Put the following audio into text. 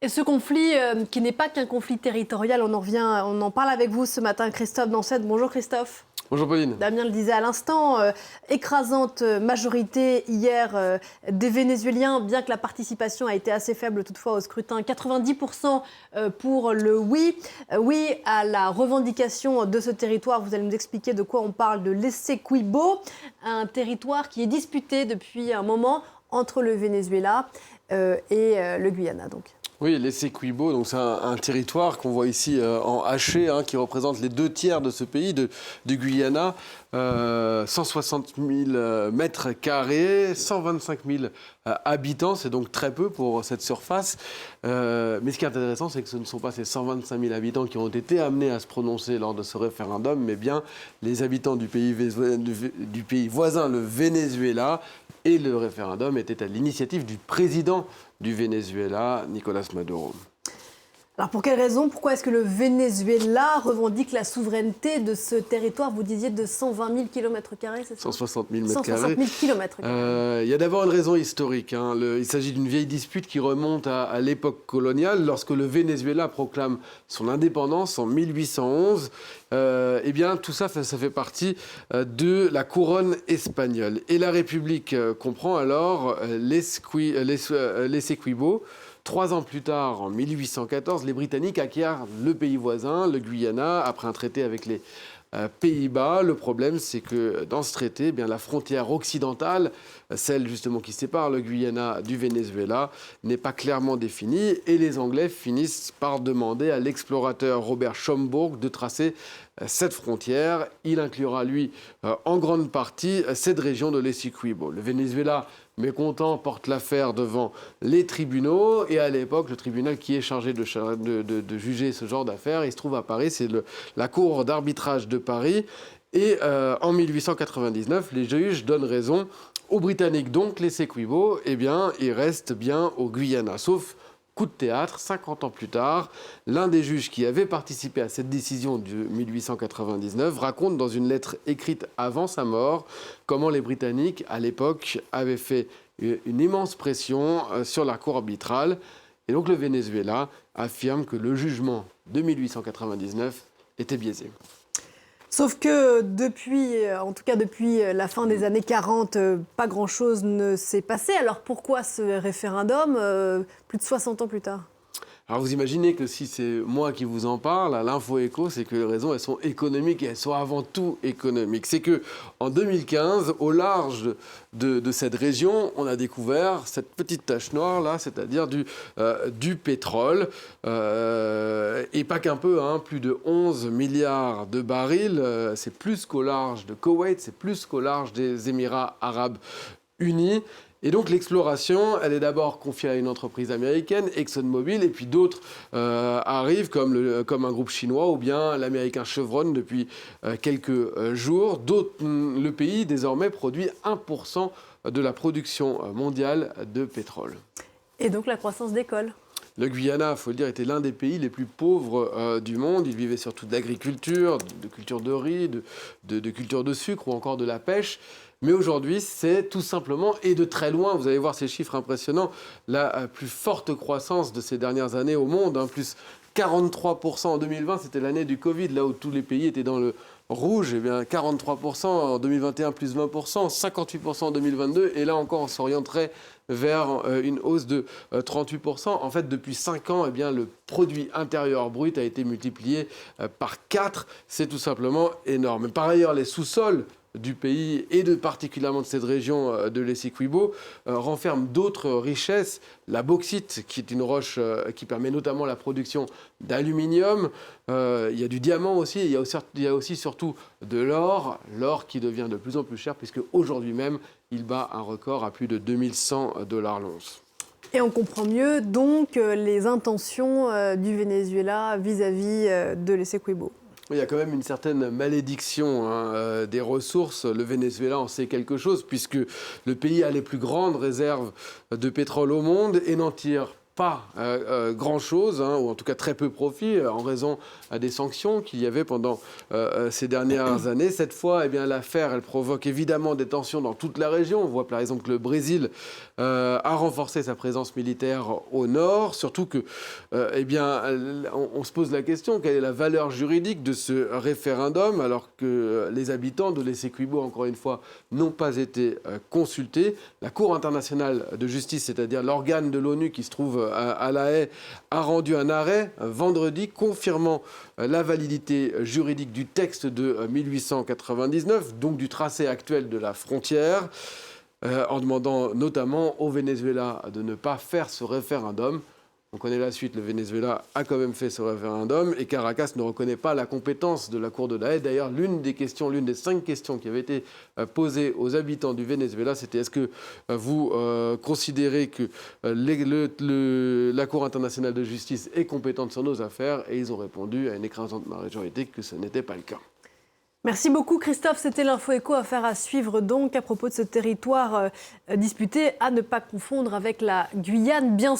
Et ce conflit, qui n'est pas qu'un conflit territorial, on en parle avec vous ce matin, Christophe Dansette. Bonjour Christophe. Bonjour Pauline. Damien le disait à l'instant, écrasante majorité hier des Vénézuéliens, bien que la participation a été assez faible toutefois au scrutin. 90% pour le oui. Oui à la revendication de ce territoire. Vous allez nous expliquer de quoi on parle, de l'Essequibo, un territoire qui est disputé depuis un moment entre le Venezuela et le Guyana donc. Oui, l'Essequibo, donc c'est un territoire qu'on voit ici en haché, qui représente les 2 tiers de ce pays, du Guyana. 160 000 mètres carrés, 125 000 habitants, c'est donc très peu pour cette surface. Mais ce qui est intéressant, c'est que ce ne sont pas ces 125 000 habitants qui ont été amenés à se prononcer lors de ce référendum, mais bien les habitants du pays voisin, le Venezuela. Et le référendum était à l'initiative du président du Venezuela, Nicolás Maduro. Alors pour quelle raison? Pourquoi est-ce que le Venezuela revendique la souveraineté de ce territoire? Vous disiez de 120 000 km², c'est ça? 160 000 mètres 160 000 km². Il y a d'abord une raison historique. Il s'agit d'une vieille dispute qui remonte à l'époque coloniale, lorsque le Venezuela proclame son indépendance en 1811. Eh bien, tout ça, ça fait partie de la couronne espagnole. Et la République comprend alors l'Essequibo. 3 ans plus tard, en 1814, les Britanniques acquièrent le pays voisin, le Guyana, après un traité avec les Pays-Bas. Le problème, c'est que dans ce traité, eh bien, la frontière occidentale, celle justement qui sépare le Guyana du Venezuela, n'est pas clairement définie. Et les Anglais finissent par demander à l'explorateur Robert Schomburgk de tracer cette frontière. Il inclura, lui, en grande partie, cette région de l'Essequibo. Le Venezuela, mécontent, porte l'affaire devant les tribunaux. Et à l'époque, le tribunal qui est chargé de juger ce genre d'affaires, il se trouve à Paris, c'est la Cour d'arbitrage de Paris. Et en 1899, les juges donnent raison aux Britanniques. Donc l'Essequibo, eh bien, il reste bien au Guyana. Sauf coup de théâtre, 50 ans plus tard, l'un des juges qui avait participé à cette décision de 1899 raconte dans une lettre écrite avant sa mort comment les Britanniques, à l'époque, avaient fait une immense pression sur la cour arbitrale. Et donc le Venezuela affirme que le jugement de 1899 était biaisé. Sauf que depuis la fin des années 40, pas grand-chose ne s'est passé. Alors pourquoi ce référendum plus de 60 ans plus tard? Alors vous imaginez que si c'est moi qui vous en parle, à l'Info Écho, c'est que les raisons, elles sont économiques et elles sont avant tout économiques. C'est qu'en 2015, au large de cette région, on a découvert cette petite tache noire là, c'est-à-dire du pétrole. Et pas qu'un peu, plus de 11 milliards de barils. C'est plus qu'au large de Koweït, c'est plus qu'au large des Émirats arabes unis. Et donc l'exploration, elle est d'abord confiée à une entreprise américaine, ExxonMobil, et puis d'autres arrivent comme un groupe chinois ou bien l'américain Chevron depuis quelques jours. Le pays désormais produit 1% de la production mondiale de pétrole. Et donc la croissance décolle. Le Guyana, il faut le dire, était l'un des pays les plus pauvres du monde. Il vivait surtout d'agriculture, de culture de riz, de culture de sucre ou encore de la pêche. Mais aujourd'hui, c'est tout simplement, et de très loin, vous allez voir ces chiffres impressionnants, la plus forte croissance de ces dernières années au monde, plus 43% en 2020, c'était l'année du Covid, là où tous les pays étaient dans le rouge, eh bien 43% en 2021, plus 20%, 58% en 2022, et là encore on s'orienterait vers une hausse de 38%. En fait, depuis 5 ans, eh bien, le produit intérieur brut a été multiplié par 4. C'est tout simplement énorme. Par ailleurs, les sous-sols du pays et particulièrement de cette région de l'Essequibo renferment d'autres richesses. La bauxite, qui est une roche qui permet notamment la production d'aluminium. Il y a du diamant aussi. Il y a aussi surtout de l'or. L'or qui devient de plus en plus cher puisque aujourd'hui même, il bat un record à plus de 2100 $ l'once. Et on comprend mieux donc les intentions du Venezuela vis-à-vis de l'Essequibo. Il y a quand même une certaine malédiction des ressources. Le Venezuela en sait quelque chose puisque le pays a les plus grandes réserves de pétrole au monde et n'en tire pas grand-chose, ou en tout cas très peu profit, en raison des sanctions qu'il y avait pendant ces dernières années. Cette fois, eh bien, l'affaire, elle provoque évidemment des tensions dans toute la région. On voit par exemple que le Brésil a renforcé sa présence militaire au nord, surtout que, on se pose la question, quelle est la valeur juridique de ce référendum, alors que les habitants de l'Essequibo, encore une fois, n'ont pas été consultés. La Cour internationale de justice, c'est-à-dire l'organe de l'ONU qui se trouve à La Haye, a rendu un arrêt vendredi confirmant la validité juridique du texte de 1899, donc du tracé actuel de la frontière, en demandant notamment au Venezuela de ne pas faire ce référendum. On connaît la suite, le Venezuela a quand même fait ce référendum et Caracas ne reconnaît pas la compétence de la Cour de La Haye. D'ailleurs, l'une des 5 questions qui avaient été posées aux habitants du Venezuela, c'était est-ce que vous considérez que la Cour internationale de justice est compétente sur nos affaires? Et ils ont répondu à une écrasante majorité que ce n'était pas le cas. Merci beaucoup Christophe, c'était l'info écho, affaire à suivre donc à propos de ce territoire disputé, à ne pas confondre avec la Guyane bien sûr.